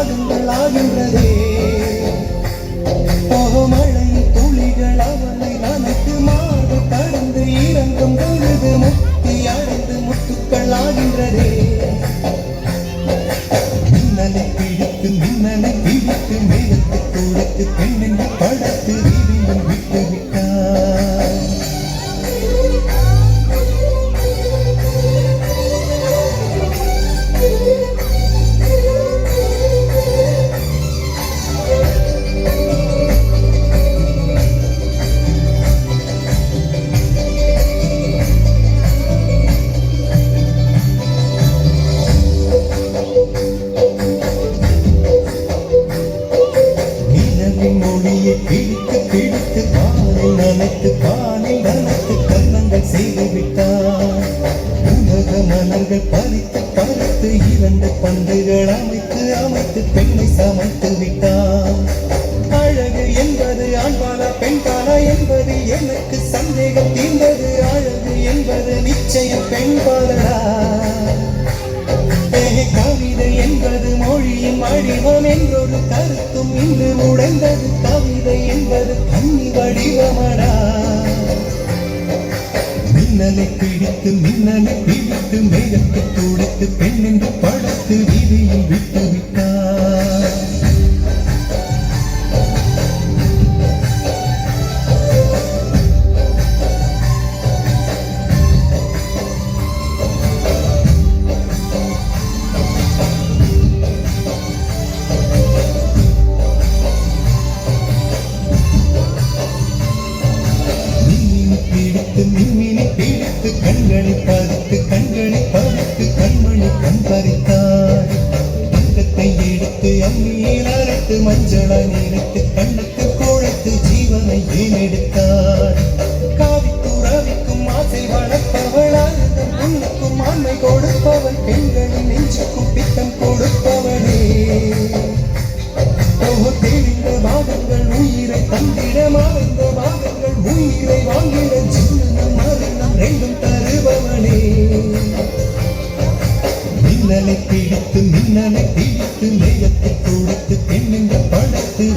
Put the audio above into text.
பாதங்கள் ஆகின்றதே மழையின் துளிகள் அவனை நனைத்து மாறு கடந்து இறங்கும் பொழுது முக்தி அடைந்து முத்துக்கள் ஆகின்றதே மின்னலை பிடித்து மேகத்தை கொடுத்து பெண்ணென்று படத்து விதியும் விட்டு விட்டார் மொழியை பிடித்து பிடித்து பாலில் நனைத்து கர்ணங்கள் செய்து விட்டார் உலக மலர்கள் பறித்து பறித்து இரண்டு பந்துகள் அமைத்து பெண்ணை சமைத்து விட்டார் அழகு என்பது ஆண்பாலா பெண்பாலா என்பது எனக்கு சந்தேகம் தீர்ந்தது அழகு என்பது நிச்சயம் பெண்பாலா கவிதை என்பது மொழியின் வடிவம் என்றொரு கருத்தும் இன்று உடைந்தது கவிதை என்பது கண்ணி வடிவமடா மின்னலை பிடித்து மேகத்தை துடைத்து பெண்ணென்று படத்து விதியில் விட்டு விட்டார் மின்மினி பிடித்து கண்களை பறித்து கண்மணி கண் பறித்தார் தங்கத்தை எடுத்து அம்மியில் அரைத்து மஞ்சளை நினைத்து கண்ணுக்கு குழைத்து ஜீவனை ஏன் எடுத்தார் காவித்துறவிக்கும் ஆசை வளர்ப்பவள் அழுதம் புண்ணுக்கும் ஆண்மை கொடுப்பவள் பெண்களின் நெஞ்சுக்கும் பித்தம் கொடுப்பவளே தெரிந்த பாகங்கள் உயிரை தந்திட மறைந்த பாகங்கள் உயிரை வாங்கிட சின்னம் மரணம் ரெண்டும் தருபவனே மின்னலை பிடித்து மேகத்தை கொடுத்து பெண்ணென்ற படத்து